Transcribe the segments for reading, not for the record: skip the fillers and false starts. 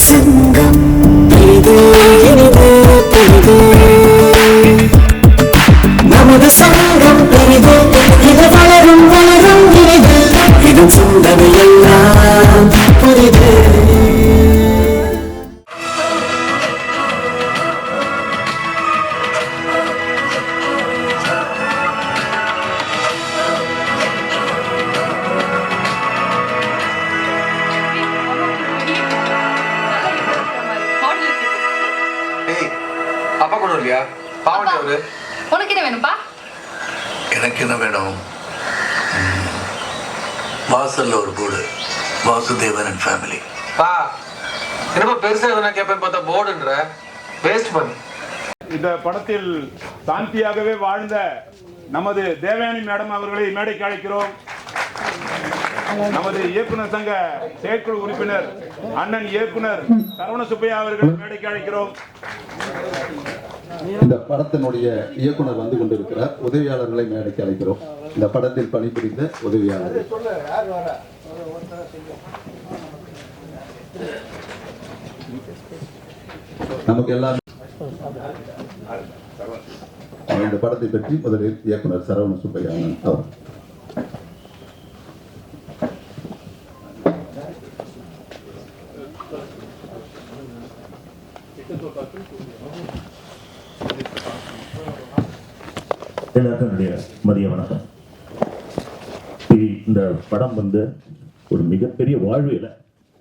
சங்கம் இது இனிது பெரிது நமது சங்கம் பெரிது இது வளரும் வளரும் இனிது இது சிந்தனை எல்லாம் புரிது அப்பா கூட இல்லையா? பாவண்டி அவரு. உனக்கு என்ன வேணும்பா? எனக்கு என்ன வேணும்? வாசல்ல ஒரு போர்டு, வாசுதேவன் அண்ட் ஃபேமிலி. பா என்னப்பா பெருசா எதுனா கேட்பேன்னு பார்த்தா போர்டுன்ற வேஸ்ட் பண்ணு. இந்த படத்தில் சாந்தியாகவே வாழ்ந்த நமது தேவயானி மேடம் அவர்களை மேடைக்கு அழைக்கிறோம். நமது இயக்குனர் சங்க செயற்குழு உறுப்பினர் அண்ணன் இயக்குனர் சரவண சுப்பையா அவர்கள் மேடைக்கு அழைக்கிறோம். இந்த படத்தினுடைய இயக்குனர் வந்து கொண்டிருக்கிறார். உதவியாளர்களை மேடைக்கு அழைக்கிறோம். இந்த படத்தில் பணிபுரிந்த உதவியாளர் நமக்கு எல்லாம் இந்த படத்தை பற்றி முதலில் இயக்குனர் சரவண சுப்பையா அவர். எல்லாருக்கும் என்னுடைய மதிய வணக்கம். இந்த படம் வந்து ஒரு மிகப்பெரிய வாழ்வியலை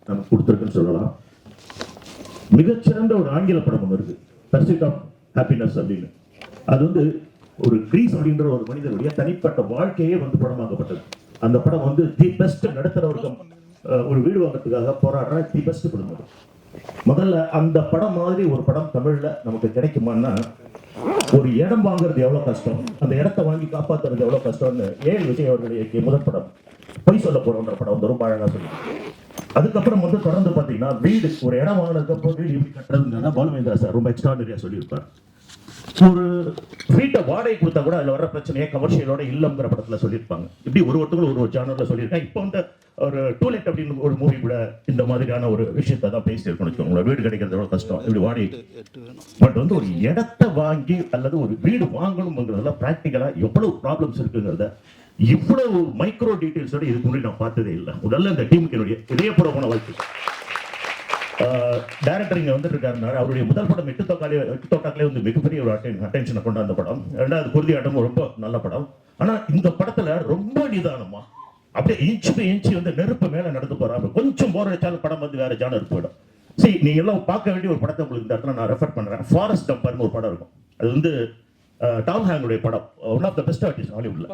நமக்கு கொடுத்துருக்குன்னு சொல்லலாம். மிகச்சிறந்த ஒரு ஆங்கில படம் ஒன்று இருக்கு, பர்சூட் ஆஃப் ஹாப்பினஸ் அப்படின்னு. அது வந்து ஒரு கிரீஸ் அப்படின்ற ஒரு மனிதனுடைய தனிப்பட்ட வாழ்க்கையே வந்து படமாக்கப்பட்டது. அந்த படம் வந்து தி பெஸ்ட் நடுத்தர வர்க்கம் ஒரு வீடு வாங்கறதுக்காக போராடுற தி பெஸ்ட் படம். முதல்ல அந்த படம் மாதிரி ஒரு படம் தமிழ்ல நமக்கு கிடைக்குமான்னா, ஒரு இடம் வாங்குறது எவ்வளவு கஷ்டம், அந்த இடத்தை வாங்கி காப்பாத்துறது எவ்வளவு கஷ்டம்னு ஏஎல் விஜய் அவர்களுடைய முதல் படம் பொய் சொல்ல போறோன்ற படம் வந்து ரொம்ப அழகா சொல்லி. அதுக்கப்புறம் வந்து தொடர்ந்து பாத்தீங்கன்னா வீடு, ஒரு இடம் வாங்கினதுக்கு அப்புறம் வீடு எப்படி கட்டுறதுன்னா பாலுமேந்திரா சார் ரொம்ப எக்ஸ்ட்ராடனரியா சொல்லியிருப்பார். ஒரு வீட்டை வாடகை கொடுத்தா கூட அதுல வர பிரச்சனையே கமர்ஷியலோட இல்லம்ங்கிற படத்துல சொல்லியிருப்பாங்க. இப்படி ஒருத்தங்களும் ஒரு ஜானர்ல சொல்லியிருக்காங்க. இப்போ வந்து ஒரு டூலெட் அப்படின்னு ஒரு மூவி கூட இந்த மாதிரியான ஒரு விஷயத்தை தான் பேசி இருக்கணும். உங்களை வீடு கிடைக்கிறது எவ்வளவு கஷ்டம், இப்படி வாடகை. பட் வந்து ஒரு இடத்தை வாங்கி அல்லது ஒரு வீடு வாங்கணும்ங்கிறதுல பிராக்டிக்கலா எவ்வளவு ப்ராப்ளம்ஸ் இருக்குங்கிறத இவ்வளவு மைக்ரோ டீடைல்ஸோட இதுக்கு முன்னாடி நான் பார்த்ததே இல்லை. முதல்ல இந்த டீமுக்கு என்னுடைய இதயபூர்வமான வாழ்க்கை. டைரக்டர் இங்க வந்துட்டு இருக்காருனாரு. அவருடைய முதல் படம் எட்டு தோட்டாக்களே வந்து மிகப்பெரிய ஒரு அட்டென்ஷனை கொண்டாந்த படம். ரெண்டாவது குருதி ஆட்டம் ரொம்ப நல்ல படம். ஆனா இந்த படத்துல ரொம்ப நிதானமா அப்படியே இன்ச்சு பை இன்ச்சு வந்து நெருப்பு மேல நடந்து போறாங்க. கொஞ்சம் போர் வச்சாலும் படம் வந்து வேற ஜானர் போயிடும். சரி, நீங்க எல்லாம் பார்க்க வேண்டிய ஒரு படத்தை உங்களுக்கு இந்த இடத்துல நான் ரெஃபர் பண்றேன். ஃபாரஸ்ட் கம்பர்னு ஒரு படம் இருக்கும். அது வந்து டாம் ஹாங்குடைய படம், one of the best artist ஹாலிவுட்ல.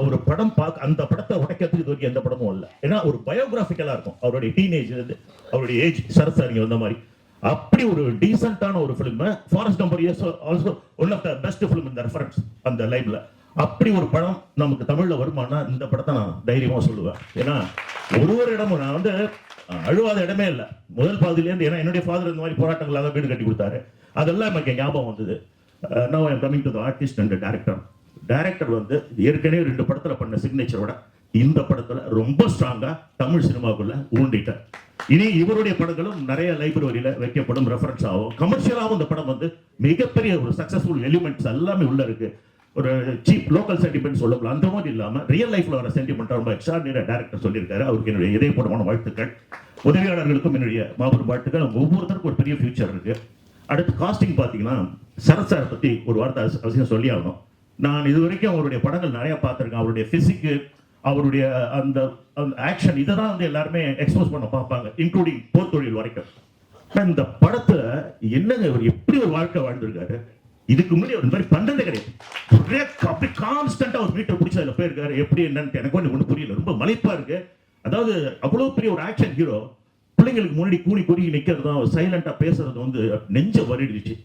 ஒரு படம் பார்க்க, அந்த படத்தை உடைக்கிறதுக்கு இது வரைக்கும் எந்த படமும் இல்லை. ஏன்னா ஒரு பயோகிராபிக்கலா இருக்கும். அவருடைய டீனேஜ், அவருடைய ஏஜ், சரசாரிங்க வந்த மாதிரி அப்படி ஒரு டீசென்டான ஒரு film. Forrest Gump is also one of the best film இந்த ரெஃபரன்ஸ் அந்த லைவ்ல. அப்படி ஒரு படம் நமக்கு தமிழ்ல வருமானா இந்த படத்தை நான் தைரியமா சொல்லுவேன். ஏன்னா ஒரு இடமும் நான் வந்து அழுவாத இடமே இல்லை முதல் பாதிலேருந்து. ஏன்னா என்னுடைய ஃபாதர் இந்த மாதிரி போராட்டங்களாக வீடு கட்டி கொடுத்தாரு. அதெல்லாம் எனக்கு ஞாபகம் வந்தது. Now I am coming to the artist and the director. Director வந்து ஏற்கனவே 2 படத்துல பண்ண சிக்னேச்சரோட இந்த படத்துல ரொம்ப ஸ்ட்ராங்கா தமிழ் சினிமாக்குள்ள ஊண்டிட்டார். இனி இவருடைய படங்களும் நிறைய லைப்ரரியில வைக்கப்படும், ரெஃபரன்ஸ் ஆகும். கமர்ஷியலாகவும் இந்த படம் வந்து மிகப்பெரிய ஒரு சக்சஸ்ஃபுல் எலிமெண்ட்ஸ் எல்லாமே உள்ள இருக்கு. ஒரு சீப் லோக்கல் சென்டிமெண்ட் சொல்லலாம், அந்த மாதிரி இல்லாம ரியல் லைஃப்ல வர சென்டிமெண்ட் ரொம்ப எக்ஸ்ட்ராடினரி டைரக்டர் சொல்லியிருக்காரு. அவருக்கு என்னுடைய இதயபூர்வமான வாழ்த்துக்கள். உதவியாளர்களுக்கும் என்னுடைய மாபெரும் வாழ்த்துக்கள். ஒவ்வொருத்தருக்கும் ஒரு பெரிய ஃபியூச்சர் இருக்கு. அடுத்து காஸ்டிங் பார்த்தீங்கன்னா சரத் சார் பற்றி ஒரு வார்த்தை அவசியம் சொல்லி ஆகணும். நான் இது வரைக்கும் அவருடைய படங்கள் நிறைய பார்த்துருக்கேன். அவருடைய பிசிக்கு, அவருடைய அந்த ஆக்ஷன், இதை தான் வந்து எல்லாருமே எக்ஸ்போஸ் பண்ண பார்ப்பாங்க, இன்க்ளூடிங் போர்த்தொழில் வரைக்கும். இந்த படத்துல என்னங்க இவர் எப்படி ஒரு வாழ்க்கை வாழ்ந்திருக்காரு. இதுக்கு முன்னாடி ஒரு மாதிரி பண்றதே கிடையாது. ஒரே அப்படி கான்ஸ்டன்டா ஒரு மீட்டர் பிடிச்சி அதில் போயிருக்காரு. எப்படி என்னன்னு எனக்கு ஒன்றும் புரியல. ரொம்ப மலைப்பா இருக்கு. அதாவது அவ்வளோ பெரிய ஒரு ஆக்ஷன் ஹீரோ பிள்ளைங்களுக்கு முன்னாடி கூணி குறுகி நிற்கிறதும் சைலண்டா பேசுறது வந்து நெஞ்ச வருடிச்சு.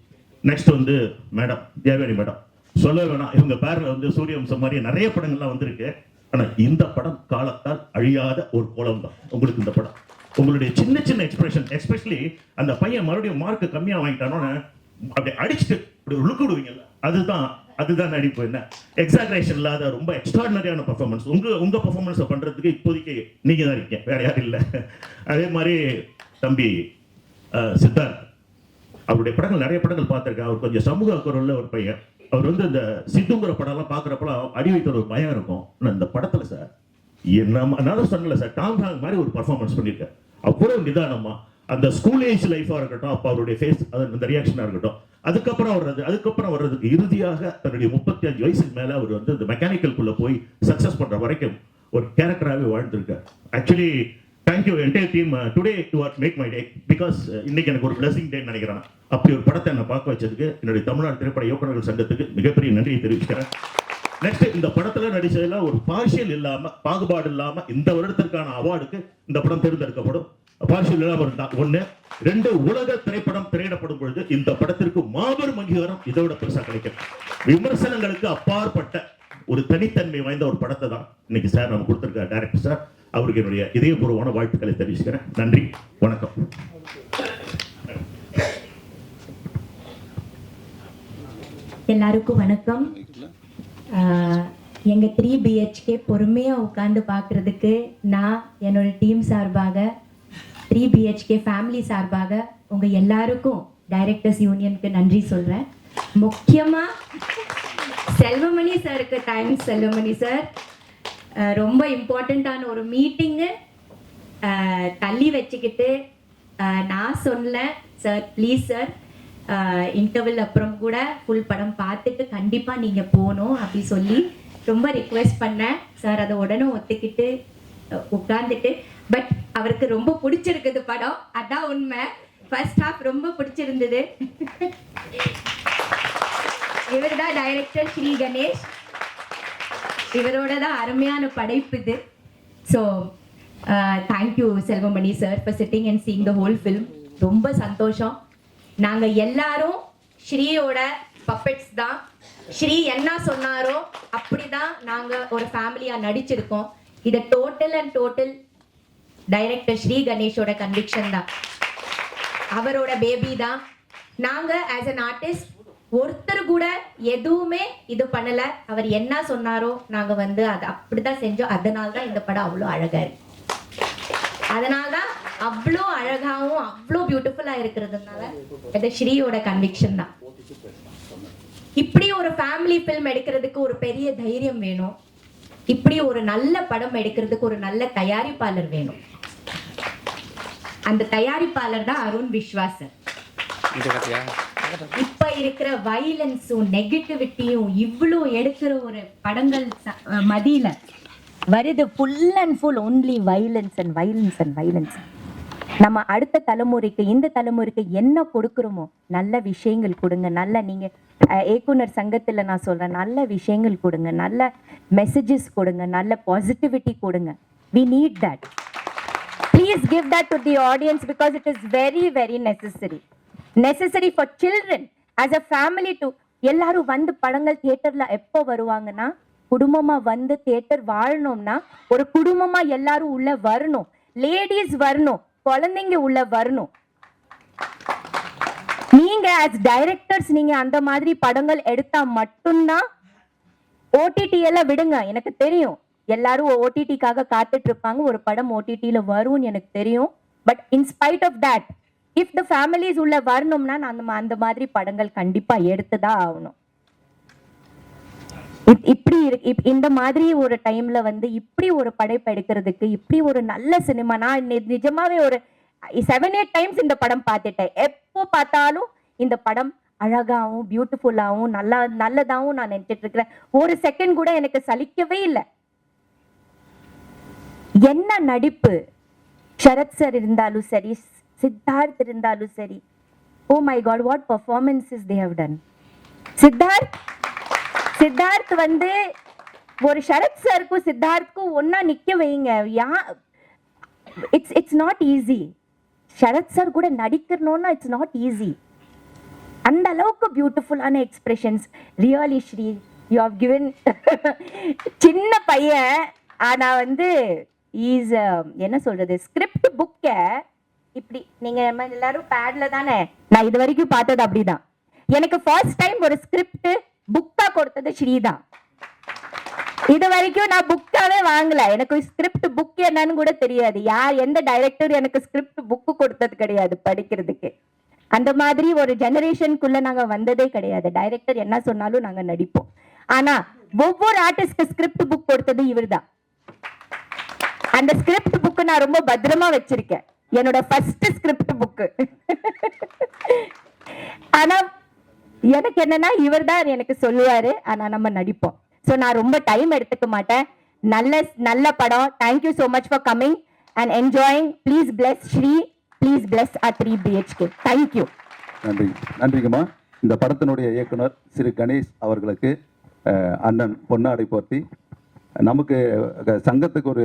நெக்ஸ்ட் வந்து மேடம் தேவயானி மேடம் சொல்ல வேணாம். இவங்க பேர்ல வந்து சூரியவம்சம் மாதிரி நிறைய படங்கள்லாம் வந்திருக்கு. ஆனா இந்த படம் காலத்தால் அழியாத ஒரு கோலம் தான் உங்களுக்கு இந்த படம். உங்களுடைய சின்ன சின்ன எக்ஸ்பிரஷன், எஸ்பெஷலி அந்த பையன் மறுபடியும் மார்க் கம்மியா வாங்கிட்டானோன்னு அப்படி அடிச்சுட்டு லுக்கு விடுவீங்கல்ல, அதுதான் நடிப்பு. என்ன எக்ஸாகரேஷன் இல்லாத ரொம்ப எக்ஸ்ட்ராடினரியான பர்ஃபார்மன்ஸ். உங்க பர்ஃபார்மன்ஸை பண்றதுக்கு இப்போதைக்கு நீங்க தான் இருக்கீங்க, வேற யாரும் இல்லை. அதே மாதிரி தம்பி சித்தார்த். அவருடைய படங்கள் நிறைய படங்கள் பார்த்துருக்கேன். அவர் கொஞ்சம் சமூக குரல்ல ஒரு பையன். அவர் வந்து இந்த சித்துங்கிற படம்லாம் பார்க்குறப்பலாம் அடி வைத்த ஒரு பயம் இருக்கும். ஆனால் இந்த படத்தில் சார் நான் சொன்னல சார், டாம் ஹாங்க் மாதிரி ஒரு பர்ஃபார்மன்ஸ் பண்ணியிருக்கேன். அவ்வளோ நிதானமா அந்த ஸ்கூல் ஏஜ் லைஃபாக இருக்கட்டும், அப்போ அவருடைய ஃபேஸ் அந்த ரியாக்ஷனாக இருக்கட்டும், அதுக்கப்புறம் வர்றதுக்கு இறுதியாக தன்னுடைய 35 வயசுக்கு மேலே அவர் வந்து இந்த மெக்கானிக்கல்குள்ளே போய் சக்ஸஸ் பண்ணுற வரைக்கும் ஒரு கேரக்டராகவே வாழ்ந்துருக்கார். Actually thank you entire team. Today to make my day because இன்னைக்கு எனக்கு ஒரு பிளஸிங் டேன்னு நினைக்கிறேன். அப்படி ஒரு படத்தை என்னை பார்க்க வச்சதுக்கு என்னுடைய தமிழ்நாடு திரைப்பட இயக்குநர்கள் சங்கத்துக்கு மிகப்பெரிய நன்றியை தெரிவிக்கிறேன். நெக்ஸ்ட், இந்த படத்துல நடிச்சதுல ஒரு பார்ஷியல் இல்லாம, பாகுபாடு இல்லாம இந்த வருடத்திற்கான அவார்டுக்கு இந்த படம் தேர்ந்தெடுக்கப்படும். பார்ஷியல் இல்லாம இருந்தா 1. 2, உலக திரைப்படம் திரையிடப்படும் பொழுது இந்த படத்திற்கு மாபெரும் அங்கீகாரம் இதோட பெருசா கிடைக்கும். விமர்சனங்களுக்கு அப்பாற்பட்ட ஒரு தனித்தன்மை வாய்ந்த ஒரு படத்தை தான் இன்னைக்கு சார் நம்ம கொடுத்திருக்க டைரக்டர் சார். அவருக்கு என்னுடைய இதயபூர்வமான வாழ்த்துக்களை தெரிவிச்சுக்கிறேன். நன்றி, வணக்கம். எல்லாருக்கும் வணக்கம். எங்க 3 BHK பொறுமையா உட்கார்ந்து பார்க்கறதுக்கு நான் என்னோட டீம் சார்பாக, 3 BHK ஃபேமிலி சார்பாக உங்க எல்லாருக்கும் டைரக்டர்ஸ் யூனியனுக்கு நன்றி சொல்றேன். முக்கியமா செல்வமணி சாருக்கு தேங்க்ஸ். செல்வமணி சார் ரொம்ப இம்பார்ட்டண்ட்டான ஒரு மீட்டிங்கு தள்ளி வச்சுக்கிட்டு நான் சொன்னேன், சார் ப்ளீஸ் சார் இன்டர்வல் அப்புறம் கூட ஃபுல் படம் பார்த்துட்டு கண்டிப்பா நீங்க போகணும் அப்படி சொல்லி ரொம்ப ரிக்வெஸ்ட் பண்ணேன். சார் அதை உடனே ஒத்துக்கிட்டு உட்கார்ந்துட்டு, பட் அவருக்கு ரொம்ப பிடிச்சிருக்குது படம், அதான் உண்மை. ஃபர்ஸ்ட் ஹாஃப் ரொம்ப பிடிச்சிருந்தது. இவர் தான் டைரக்டர் ஸ்ரீ கணேஷ். இவரோட தான் அருமையான படைப்பு இது. So thank you Selvamani sir for sitting and seeing the whole film. ரொம்ப சந்தோஷம். நாங்க எல்லாரும் ஸ்ரீயோட பப்பெட்ஸ் தான். ஸ்ரீ என்ன சொன்னாரோ அப்படிதான் நாங்க ஒரு ஃபேமிலியா நடிச்சிருக்கோம். இது total and total director Sri கணேஷோட கன்விக்ஷன் தான், அவரோட பேபி தான். நாங்க ஆஸ் அன் ஆர்டிஸ்ட் ஒருத்தர் கூட எதுவுமே இது பண்ணல. அவர் என்ன சொன்னாரோ நாங்க வந்து அதை அப்படிதான் செஞ்சோம். அதனால்தான் இந்த படம் அவ்வளோ அழகா இருக்கு. அதனால்தான் அவ்வளோ அழகாவும் அவ்வளோ பியூட்டிஃபுல்லா இருக்கிறதுனால இது ஸ்ரீயோட கன்விக்ஷன் தான். இப்படி ஒரு ஃபேமிலி ஃபில்ம் எடுக்கிறதுக்கு ஒரு பெரிய தைரியம் வேணும். இப்படி ஒரு நல்ல படம் எடுக்கிறதுக்கு ஒரு நல்ல தயாரிப்பாளர் வேணும். அந்த தயாரிப்பாளர் தான் அருண் விஸ்வாஸ். இப்ப இருக்கிற வயலன்ஸும் நெகட்டிவிட்டியும் இவ்வளோ எடுக்கிற ஒரு படங்கள் மதியில வருது full and full only violence and violence and violence. நம்ம அடுத்த தலைமுறைக்கு, இந்த தலைமுறைக்கு என்ன கொடுக்குறோமோ நல்ல விஷயங்கள் கொடுங்க. நல்ல நீங்க இயக்குனர் சங்கத்துல நான் சொல்றேன், நல்ல விஷயங்கள் கொடுங்க, நல்ல மெசேஜஸ் கொடுங்க, நல்ல பாசிட்டிவிட்டி கொடுங்க. we need that. Please give that to the audience because it is very very necessary for children as a family to. எல்லாரும் வந்து படங்கள் தியேட்டர்ல எப்போ வருவாங்கன்னா, குடும்பமா வந்து தியேட்டர் வாழணும்னா ஒரு குடும்பமா எல்லாரும் உள்ள வரணும், லேடிஸ் வரணும், குழந்தைங்க உள்ள வரணும். நீங்க as டைரக்டர்ஸ் நீங்க அந்த மாதிரி படங்கள் எடுத்தா மட்டும்தான். ஓடிடி எல்லாம் விடுங்க, எனக்கு தெரியும் எல்லாரும் ஓடிடிக்காக காத்துட்டு இருப்பாங்க, ஒரு படம் ஓடிடில வரும்னு எனக்கு தெரியும். But in spite of that, if the families உள்ள வரணும்னா அந்த மாதிரி படங்கள் கண்டிப்பா எடுத்துதான் ஆகணும். இப்படி இந்த மாதிரி ஒரு டைம்ல வந்து இப்படி ஒரு படைப்பு எடுக்கிறதுக்கு, இப்படி ஒரு நல்ல சினிமா, நான் நிஜமாவே ஒரு 7-8 டைம்ஸ் இந்த படம் பார்த்துட்டேன். எப்போ பார்த்தாலும் இந்த படம் அழகாவும் பியூட்டிஃபுல்லாவும் நல்லதாவும் நான் நினைச்சிட்டு இருக்கிறேன். ஒரு செகண்ட் கூட எனக்கு சலிக்கவே இல்லை. என்ன நடிப்பு! சரத் சார் இருந்தாலும் சரி, சித்தார்த் இருந்தாலும் சரி, oh my god, what performances they have done. Siddharth வந்து ஒரு சரத் சாருக்கும் சித்தார்த்துக்கும் ஒன்னா நிக்க வைங்க. It's not easy. Sarath sir கூட நடிக்கணும்னா இட்ஸ் நாட் ஈஸி. அந்த அளவுக்கு பியூட்டிஃபுல்லான expressions. Really Sri, you have given. சின்ன பையன் ஆனா வந்து இஸ் என்ன சொல்றது, ஸ்கிரிப்ட் புக்கை இப்படி நீங்க எல்லாரும் பேட்ல தானே, நான் இது வரைக்கும் பார்த்தது அப்படிதான். எனக்கு ஃபர்ஸ்ட் டைம் ஒரு ஸ்கிரிப்ட் புக்கா கொடுத்தது ஸ்ரீதான். இது வரைக்கும் நான் புக்காவே வாங்கல. எனக்கு ஸ்கிரிப்ட் புக் என்னன்னு கூட தெரியாது. எந்த டைரக்டர் எனக்கு ஸ்கிரிப்ட் புக்கு கொடுத்தது கிடையாது படிக்கிறதுக்கு. அந்த மாதிரி ஒரு ஜெனரேஷனுக்குள்ள நாங்க வந்ததே கிடையாது. டைரக்டர் என்ன சொன்னாலும் நாங்க நடிப்போம். ஆனா ஒவ்வொரு ஆர்டிஸ்ட்க்கு ஸ்கிரிப்ட் புக் கொடுத்தது இவர்தான். அந்த ஸ்கிரிப்ட் புக்கு நான் ரொம்ப பத்திரமா வச்சிருக்கேன். என்னோட ஃபர்ஸ்ட் ஸ்கிரிப்ட் புக்கு. ஆனா எனக்கு என்னன்னா இவர் தான் எனக்கு சொல்லுவாரு. ஆனா நம்ம நடிப்போம். ஸோ நான் ரொம்ப டைம் எடுத்துக்க மாட்டேன். நல்ல படம். Thank you so much for coming and enjoying. Please bless Sri. Please bless our 3 BHK. Thank you. நன்றி. நன்றிங்கம்மா. இந்த படத்தினுடைய இயக்குனர் திரு கணேஷ் அவர்களுக்கு அண்ணன் பொன்னாடை போர்த்தி நமக்கு சங்கத்துக்கு ஒரு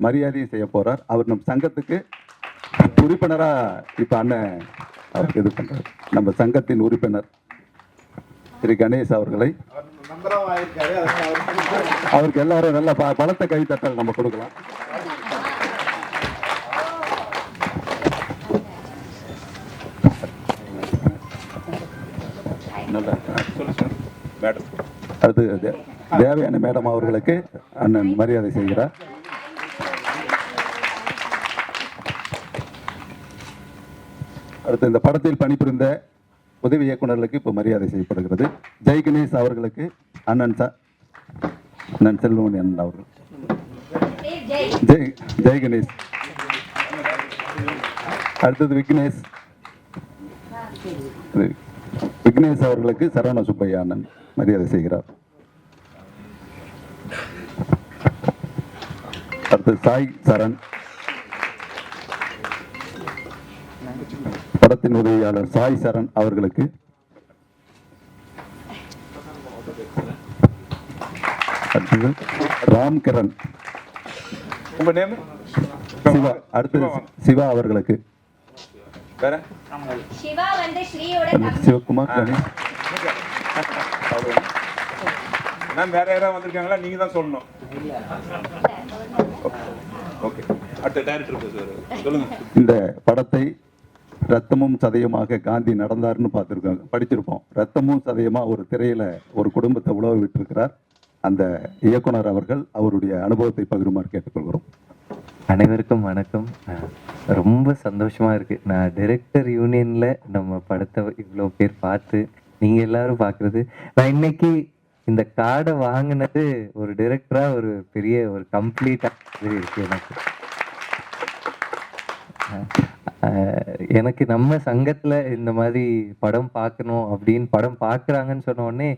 மரியாதையும் செய்ய போறார். அவர் நம் சங்கத்துக்கு உறுப்பினராக இப்போ அண்ணன் அவருக்கு இது பண்றார். நம்ம சங்கத்தின் உறுப்பினர் திரு கணேஷ் அவர்களை அவருக்கு எல்லாரும் நல்ல பலத்த கைத்தட்டல் நம்ம கொடுக்கலாம். அடுத்து தேவயானி மேடம் அவர்களுக்கு அண்ணன் மரியாதை செய்கிறார். அடுத்து இந்த படத்தில் பணிபுரிந்த உதவி இயக்குநர்களுக்கு இப்போ மரியாதை செய்யப்படுகிறது. ஜெய் கணேஷ் அவர்களுக்கு அண்ணன் செல்வமணி அண்ணன் அவர்கள். ஜெய் கணேஷ். அடுத்தது விக்னேஷ் அவர்களுக்கு சரவண சுப்பையா அண்ணன் மரியாதை செய்கிறார். அடுத்து சாய் சரண். படத்தின் உதவியாளர் சாய் சரண் அவர்களுக்கு. அடுத்தது ராம் கிரண். உங்க நேம்? சிவா. அடுத்தது சிவா அவர்களுக்கு. சிவா வந்து ஸ்ரீயோட சிவகுமார் கணேஷ். வேற யாராவது வந்திருக்காங்களா? நீங்க தான் சொல்லணும். ஓகே. அடுத்த டைரக்டர் சொல்லுங்க. இந்த படத்தை ரத்தமும் சதயமாக காந்தி நடந்தாருன்னு படிச்சிருப்போம். ரத்தமும் சதயமா ஒரு திரையில ஒரு குடும்பத்தை உழவ விட்டிருக்கிறார். அந்த இயக்குனர் அவர்கள் அவருடைய அனுபவத்தை பகிருமாறு கேட்டுக்கொள்கிறோம். அனைவருக்கும் வணக்கம். ரொம்ப சந்தோஷமா இருக்கு. நான் டைரக்டர் யூனியன்ல நம்ம படத்தை இவ்வளோ பேர் பார்த்து நீங்க எல்லாரும் பார்க்கறது, நான் இன்னைக்கு இந்த கார்டை வாங்கினது ஒரு டைரக்டரா ஒரு பெரிய ஒரு கம்ப்ளீட்டா இருக்கு எனக்கு. நம்ம சங்கத்துல இந்த மாதிரி படம் பார்க்கணும் அப்படின்னு படம் பார்க்குறாங்கன்னு சொன்ன உடனே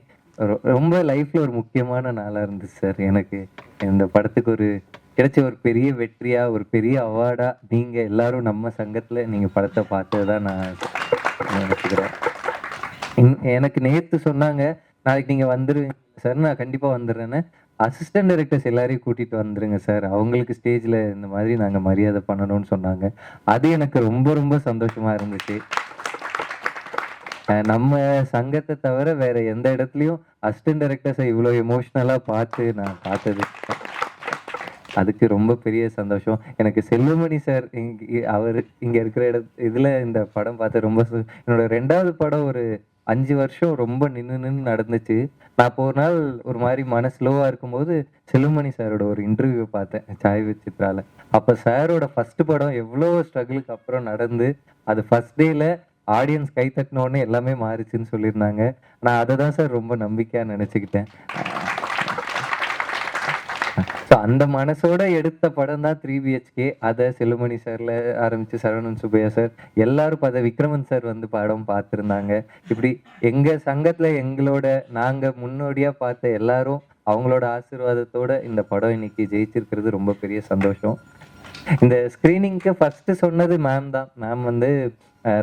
ரொம்ப லைஃப்ல ஒரு முக்கியமான நாளா இருந்துச்சு சார். எனக்கு இந்த படத்துக்கு ஒரு கிடைச்ச ஒரு பெரிய வெற்றியா, ஒரு பெரிய அவார்டா நீங்க எல்லாரும் நம்ம சங்கத்துல நீங்க படத்தை பார்த்ததுதான் நான் நினைச்சுக்கிறேன். எனக்கு நேத்து சொன்னாங்க நாளைக்கு நீங்க வந்துருவீங்க சார். நான் கண்டிப்பா வந்துடுறேன்னு. அசிஸ்டன்ட் டைரக்டர்ஸ் எல்லாரையும் கூட்டிட்டு வந்துருங்க சார், அவங்களுக்கு ஸ்டேஜ்ல இந்த மாதிரி நாங்க மரியாதை பண்ணணும்னு சொன்னாங்க. அது எனக்கு ரொம்ப ரொம்ப சந்தோஷமா இருந்துச்சு. நம்ம சங்கத்தை தவிர வேற எந்த இடத்துலயும் அசிஸ்டன்ட் டைரக்டர்ஸை இவ்வளவு எமோஷனலா பார்த்து நான் பார்த்தது, அதுக்கு ரொம்ப பெரிய சந்தோஷம். எனக்கு செல்வமணி சார் அவர் இங்க இருக்கிற இதுல இந்த படம் பார்த்து ரொம்ப என்னோட 2வது படம் ஒரு 5 வருஷம் ரொம்ப நின்று நடந்துச்சு. நான் இப்போ ஒரு நாள் ஒரு மாதிரி மனசு லோவா இருக்கும்போது செல்வமணி சாரோட ஒரு இன்டர்வியூ பார்த்தேன் சாய் வித் சித்ரால. அப்ப சாரோட ஃபர்ஸ்ட் படம் எவ்வளோ ஸ்ட்ரகிளுக்கு அப்புறம் நடந்து அது ஃபர்ஸ்ட் டேல ஆடியன்ஸ் கை தட்டினோடனே எல்லாமே மாறிச்சுன்னு சொல்லியிருந்தாங்க. நான் அதை தான் சார் ரொம்ப நம்பிக்கையா நினைச்சுக்கிட்டேன். ஸோ அந்த மனசோட எடுத்த படம் தான் 3 BHK. அதை செல்வமணி சார்ல ஆரம்பிச்சு சரவணன் சுப்பையா சார் எல்லாரும் அதை விக்ரமன் சார் வந்து படம் பார்த்துருந்தாங்க. இப்படி எங்க சங்கத்துல எங்களோட நாங்க முன்னோடியா பார்த்த எல்லாரும் அவங்களோட ஆசீர்வாதத்தோட இந்த படம் இன்னைக்கு ஜெயிச்சிருக்கிறது ரொம்ப பெரிய சந்தோஷம். இந்த ஸ்கிரீனிங்க்கு ஃபர்ஸ்ட் சொன்னது மேம் தான். மேம் வந்து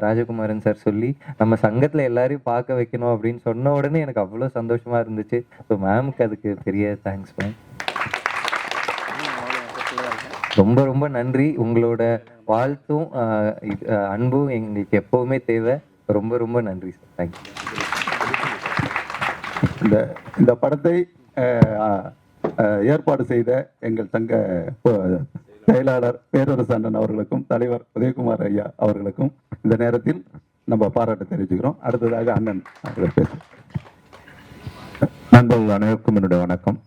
ராஜகுமாரன் சார் சொல்லி நம்ம சங்கத்துல எல்லாரையும் பார்க்க வைக்கணும் அப்படின்னு சொன்ன உடனே எனக்கு அவ்வளோ சந்தோஷமா இருந்துச்சு. ஸோ மேமுக்கு அதுக்கு பெரிய தேங்க்ஸ் மேம். ரொம்ப ரொம்ப நன்றி. உங்களோட வாழ்த்தும் அன்பும் எங்களுக்கு எப்பவுமே தேவை. ரொம்ப ரொம்ப நன்றி சார். தேங்க்யூ. இந்த படத்தை ஏற்பாடு செய்த எங்கள் சங்க செயலாளர் பேரரசு அண்ணன் அவர்களுக்கும் தலைவர் உதயகுமார் ஐயா அவர்களுக்கும் இந்த நேரத்தில் நம்ம பாராட்டு தெரிவிச்சுக்கிறோம். அடுத்ததாக அண்ணன் அவர்கள் பேசும். நண்பர்கள் அனைவருக்கும் என்னுடைய வணக்கம்.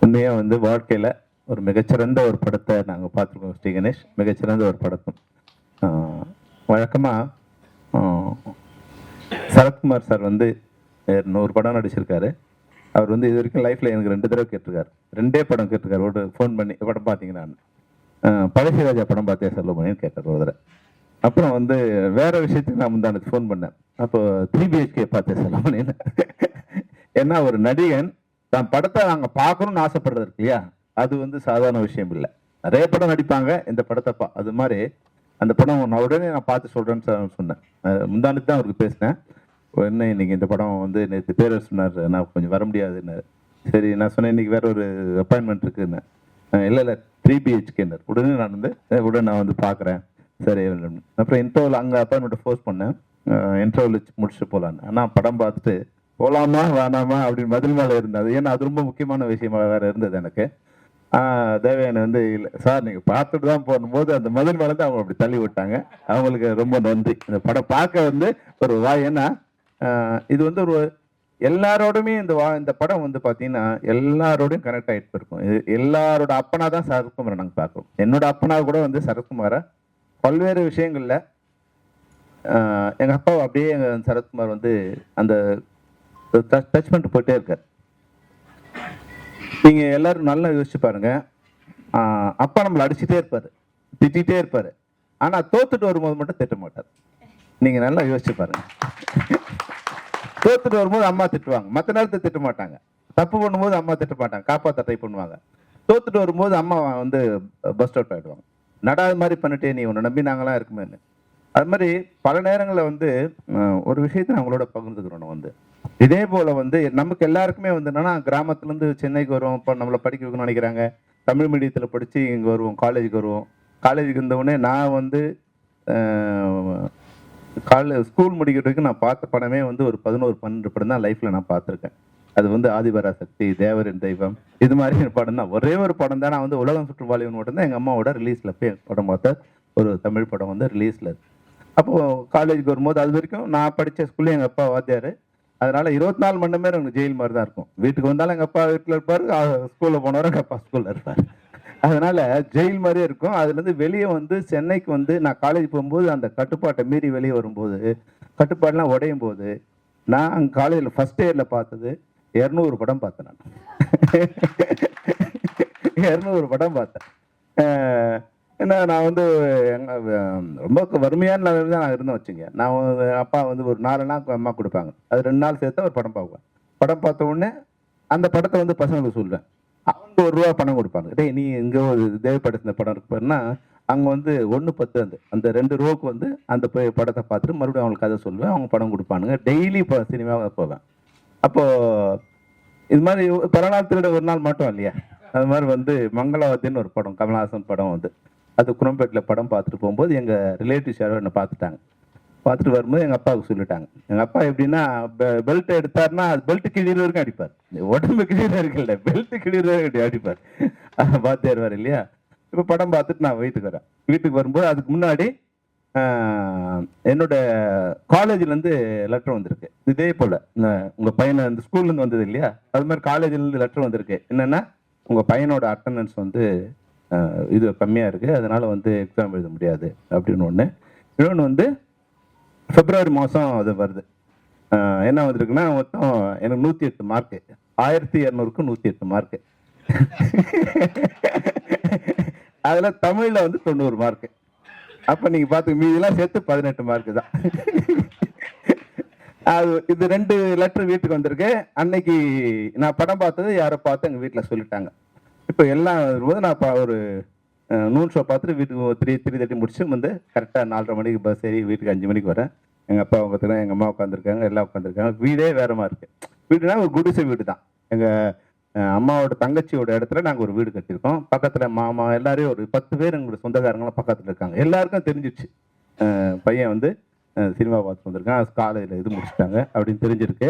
உண்மையாக வந்து வாழ்க்கையில் ஒரு மிகச்சிறந்த ஒரு படத்தை நாங்கள் பார்த்துருக்கோம் ஸ்ரீ கணேஷ். மிகச்சிறந்த ஒரு படத்தும் வழக்கமாக சரத்குமார் சார் வந்து 100 படம் நடிச்சிருக்காரு. அவர் வந்து இது வரைக்கும் லைஃப்பில் எனக்கு 2 தடவை கேட்டிருக்காரு, 2 படம் கேட்டிருக்காரு. ஒரு ஃபோன் பண்ணி படம் பார்த்தீங்கன்னா பழசி ராஜா படம் பார்த்தே செல்வமணின்னு கேட்டார் ஒரு தடவை. அப்புறம் வந்து வேற விஷயத்துக்கு நான் முந்தானது ஃபோன் பண்ணேன். அப்போ 3 BHK பார்த்தே செல்வமணின்னு. ஏன்னா ஒரு நடிகன் தான் படத்தை நாங்கள் பார்க்கணும்னு ஆசைப்படுறது இருக்கு இல்லையா, அது வந்து சாதாரண விஷயம் இல்லை. நிறைய படம் நடிப்பாங்க, இந்த படத்தை அது மாதிரி அந்த படம் நான் உடனே பார்த்து சொல்கிறேன்னு சொன்னேன். முந்தானத்து தான் அவருக்கு பேசினேன். என்ன இன்னைக்கு இந்த படம் வந்து நேற்று பேர் சொன்னார், நான் கொஞ்சம் வர முடியாதுன்னு. சரி நான் சொன்னேன் இன்னைக்கு வேற ஒரு அப்பாயின்மெண்ட் இருக்குன்னு. இல்லை 3 BHKன்னார். உடனே நான் வந்து பார்க்குறேன். சரி அப்புறம் இன்டர்வல் அங்கே அப்பாயின்மெண்ட்டை ஃபோர்ஸ் பண்ணேன். இன்டர்வல் முடிச்சுட்டு போகலான்னு. ஆனால் படம் பார்த்துட்டு போகலாமா வேணாமா அப்படின்னு பதில் மேலே இருந்தது. ஏன்னா அது ரொம்ப முக்கியமான விஷயமா வேற இருந்தது எனக்கு. தேவையான வந்து இல்லை சார் நீங்கள் பார்த்துட்டு தான் போகும்போது அந்த முதல் மேலே தான் அவங்க அப்படி தள்ளி விட்டாங்க. அவங்களுக்கு ரொம்ப நன்றி. இந்த படம் பார்க்க வந்து ஒரு ஏன்னா இது வந்து ஒரு எல்லாரோடுமே இந்த படம் வந்து பார்த்தீங்கன்னா எல்லாரோடையும் கனெக்ட் ஆகிட்டு இருக்கும். இது எல்லாரோட அப்பனா தான் சரத்குமாரை நாங்கள் பார்க்குறோம். என்னோட அப்பனா கூட வந்து சரத்குமாரை பல்வேறு விஷயங்கள்ல எங்கள் அப்பாவை அப்படியே எங்கள் சரத்குமார் வந்து அந்த டச் பண்ணிட்டு போயிட்டே இருக்கார். நீங்க எல்லாரும் நல்லா யோசிச்சு பாருங்க. அப்பா நம்மளை அடிச்சுட்டே இருப்பாரு, திட்டிகிட்டே இருப்பாரு. ஆனா தோத்துட்டு வரும்போது மட்டும் திட்ட மாட்டார். நீங்க நல்லா யோசிச்சு பாருங்க. தோத்துட்டு வரும்போது அம்மா திட்டுவாங்க, மற்ற நேரத்தை திட்ட மாட்டாங்க. தப்பு பண்ணும்போது அம்மா திட்ட மாட்டாங்க, காப்பாற்ற ட்ரை பண்ணுவாங்க. தோத்துட்டு வரும்போது அம்மா வந்து பஸ்ட் அவுட் ஆயிடுவாங்க. நடாத மாதிரி பண்ணிட்டே நீ உன்னை நம்பி நாங்களாம் இருக்குமேன்னு. அது மாதிரி பல நேரங்களில் வந்து ஒரு விஷயத்தை அவங்களோட பகிர்ந்துக்கிறோம். நம்ம வந்து இதே போல வந்து நமக்கு எல்லாருக்குமே வந்து என்னன்னா கிராமத்துலேருந்து சென்னைக்கு வருவோம். இப்போ நம்மளை படிக்க வைக்கணும்னு நினைக்கிறாங்க. தமிழ் மீடியத்தில் படித்து இங்கே வருவோம், காலேஜுக்கு வருவோம். காலேஜுக்கு இருந்தவுடனே நான் வந்து ஸ்கூல் முடிக்கிற வரைக்கும் நான் பார்த்த படமே வந்து ஒரு 11-12 படம் தான் லைஃப்பில் நான் பார்த்துருக்கேன். அது வந்து ஆதிபராசக்தி, தேவரின் தெய்வம், இது மாதிரி படம் தான். ஒரே ஒரு படம் தான் நான் வந்து உலகம் சுற்றுவாளிவன் மட்டும் தான் எங்கள் அம்மாவோட ரிலீஸில் போய் படம் பார்த்த ஒரு தமிழ் படம் வந்து ரிலீஸில். அப்போது காலேஜுக்கு வரும்போது அது வரைக்கும் நான் படித்த ஸ்கூல்லே எங்கள் அப்பா வாத்தியார். அதனால 24 மணி நேரம் எனக்கு ஜெயில் மாதிரி தான் இருக்கும். வீட்டுக்கு வந்தாலும் எங்கள் அப்பா வீட்டில் இருப்பார், ஸ்கூலில் போனவரும் எங்கள் அப்பா ஸ்கூலில் இருப்பார். அதனால ஜெயில் மாதிரியே இருக்கும். அதுலேருந்து வெளியே வந்து சென்னைக்கு வந்து நான் காலேஜ் போகும்போது அந்த கட்டுப்பாட்டை மீறி வெளியே வரும்போது கட்டுப்பாடெலாம் உடையும் போது நான் காலேஜில் ஃபர்ஸ்ட் இயரில் பார்த்தது 200 படம் பார்த்தேன். நான் 200 படம் பார்த்தேன். ஏன்னா நான் வந்து ரொம்ப வறுமையான நிலையில் தான் நான் இருந்தேன் வச்சுங்க. நான் அப்பா வந்து ஒரு 4 நாள் அம்மா கொடுப்பாங்க, அது 2 நாள் சேர்த்து ஒரு படம் பார்ப்பேன். படம் பார்த்த உடனே அந்த படத்தை வந்து பசங்களுக்கு சொல்லுவேன். அவங்க 1 ரூபா பணம் கொடுப்பாங்க. டேய் நீ இங்கே ஒரு தேவைப்படுத்த படம் இருக்குன்னா அங்கே வந்து 1.10 அந்த 2 ரூபாய்க்கு வந்து அந்த படத்தை பார்த்துட்டு மறுபடியும் அவங்களுக்கு கதை சொல்லுவேன். அவங்க படம் கொடுப்பானுங்க. டெய்லி இப்போ சினிமாவை போவேன். அப்போது இது மாதிரி பிறநாள் திருட ஒரு நாள் மட்டும் இல்லையா, அது மாதிரி வந்து மங்களாவத்தின்னு ஒரு படம், கமல்ஹாசன் படம் வந்து அது குரம்பேட்டில் படம் பார்த்துட்டு போகும்போது எங்கள் ரிலேட்டிவ்ஸ் யாரோ என்னை பார்த்துட்டாங்க. பார்த்துட்டு வரும்போது எங்கள் அப்பாவுக்கு சொல்லிட்டாங்க. எங்கள் அப்பா எப்படின்னா பெல்ட் எடுத்தாருன்னா அது பெல்ட்டு கிழிற வரைக்கும் அடிப்பார். உடம்பு கிழிற இருக்குல்ல, பெல்ட்டு கிழிற வரைக்கும் அடிப்பார். பார்த்து வருவார் இல்லையா. இப்போ படம் பார்த்துட்டு நான் வீட்டுக்கு வரேன். வீட்டுக்கு வரும்போது அதுக்கு முன்னாடி என்னோட காலேஜ்லேருந்து லெட்டர் வந்திருக்கு. இதே போல் உங்கள் பையனை இந்த ஸ்கூல்லேருந்து வந்தது இல்லையா, அது மாதிரி காலேஜ்லேருந்து லெட்டர் வந்திருக்கு. என்னென்னா உங்கள் பையனோட அட்டண்டன்ஸ் வந்து இது கம்மியாக இருக்குது, அதனால் வந்து எக்ஸாம் எழுத முடியாது அப்படின்னு ஒன்று. இன்னொன்று வந்து பிப்ரவரி மாதம் அது வருது. என்ன வந்திருக்குன்னா மொத்தம் எனக்கு 108 மார்க்கு, 1200க்கு 108 மார்க்கு. அதில் தமிழில் வந்து 90 மார்க்கு. அப்போ நீங்கள் பார்த்து மீதியெல்லாம் சேர்த்து 18 மார்க்கு தான். அது இது 2 லெட்டர் வீட்டுக்கு வந்திருக்கு. அன்னைக்கு நான் படம் பார்த்தது யாரை பார்த்து எங்கள் வீட்டில் சொல்லிட்டாங்க. இப்போ எல்லாம் வரும்போது நான் ஒரு நூன் ஷோ பார்த்துட்டு வீட்டுக்கு 3:30 முடிச்சு வந்து கரெக்டாக 4:30 மணிக்கு பஸ் ஏறி வீட்டுக்கு 5 மணிக்கு வரேன். எங்கள் அப்பா உட்காந்துருக்காங்க, எங்கள் அம்மா உட்காந்துருக்காங்க, எல்லாம் உட்காந்துருக்காங்க. வீடே வேற மாதிரி இருக்குது. வீடுனா ஒரு குடிசை வீடு தான். எங்கள் அம்மாவோட தங்கச்சியோட இடத்துல நாங்கள் ஒரு வீடு கட்டியிருக்கோம். பக்கத்தில் மாமா எல்லாரையும் ஒரு 10 பேர் எங்களோட சொந்தக்காரங்களாம் பக்கத்தில் இருக்காங்க. எல்லாருக்கும் தெரிஞ்சிச்சு பையன் வந்து சினிமா பார்த்து வந்திருக்கான், காலேஜில் இது முடிச்சுட்டாங்க அப்படின்னு தெரிஞ்சிருக்கு.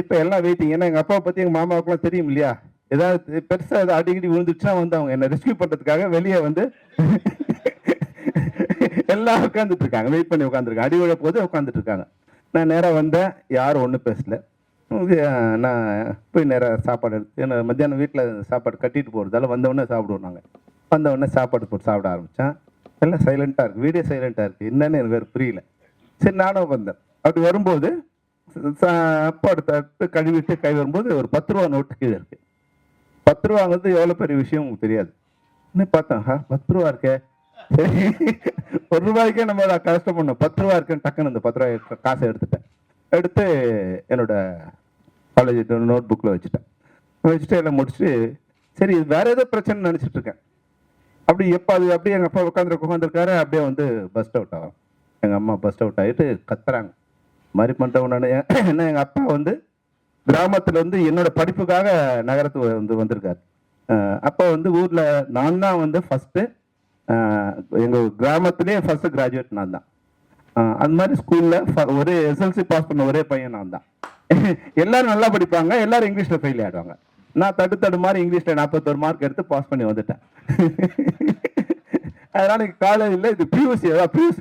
இப்போ எல்லாம் வெயிட்டிங். ஏன்னா எங்கள் அப்பாவை பற்றி எங்கள் மாமாவுக்குலாம் தெரியும் இல்லையா, ஏதாவது பெருசாக ஏதாவது அடிக்கடி விழுந்துச்சுன்னா வந்து அவங்க என்னை ரெஸ்கியூ பண்ணுறதுக்காக வெளியே வந்து எல்லாம் உட்காந்துட்டு இருக்காங்க, வெயிட் பண்ணி உட்காந்துருக்காங்க. அடி விழ போது உட்காந்துட்டு இருக்காங்க. நான் நேராக வந்தேன், யாரும் ஒன்றும் பேசல. நான் போய் நேராக சாப்பாடு எடுத்து ஏன்னா மத்தியானம் வீட்டில் சாப்பாடு கட்டிட்டு போகிறதால வந்தவொடனே சாப்பிடுவோம் நாங்கள். வந்தவொடனே சாப்பாடு போட்டு சாப்பிட ஆரம்பித்தேன். எல்லாம் சைலண்ட்டாக இருக்குது, வீடே சைலண்ட்டாக இருக்குது, என்னன்னு எனக்கு வேறு புரியல. சரி நானும் வந்தேன். அப்படி வரும்போது சாப்பாடு தட்டு கழுவிட்டு கை வரும்போது ஒரு 10 ரூபா நோட்டு கீழே இருக்குது. 10 ரூபாங்கிறது எவ்வளோ பெரிய விஷயம் உங்களுக்கு தெரியாது. இன்னும் பார்த்தேன், 10 ரூபா இருக்கே, சரி 1 ரூபாய்க்கே நம்ம கஷ்டம் பண்ணோம், 10 ரூபா இருக்குன்னு டக்குன்னு அந்த 10 ரூபாய் காசை எடுத்து என்னோட காலேஜ் நோட் புக்கில் வச்சுட்டு எல்லாம் முடிச்சுட்டு சரி இது வேற ஏதோ பிரச்சனை நினச்சிட்டு இருக்கேன். அப்படி எப்போ அது அப்படியே எங்கள் அப்பா உட்காந்துருக்காரு. அப்படியே வந்து பஸ்ட் அவுட் ஆகும். எங்கள் அம்மா பஸ்ட் அவுட் ஆகிட்டு கத்துறாங்க, மாதிரி பண்ணிட்டவங்க. ஏன்னா எங்கள் அப்பா வந்து கிராமத்தில் வந்து என்னோட படிப்புக்காக நகரத்துக்கு வந்திருக்காரு. அப்போ வந்து ஊரில் நான் தான் வந்து ஃபஸ்ட்டு, எங்கள் கிராமத்துலேயே ஃபஸ்ட்டு கிராஜுவேட் நான் தான். அது மாதிரி ஸ்கூலில் ஒரே எஸ்எல்சி பாஸ் பண்ண ஒரே பையன் நான் தான். எல்லாரும் நல்லா படிப்பாங்க, எல்லாரும் இங்கிலீஷில் ஃபெயில் ஆகிடுவாங்க. நான் தடு மாதிரி இங்கிலீஷில் 41 மார்க் எடுத்து பாஸ் பண்ணி வந்துட்டேன். அதனால் காலேஜில் இது பியூசி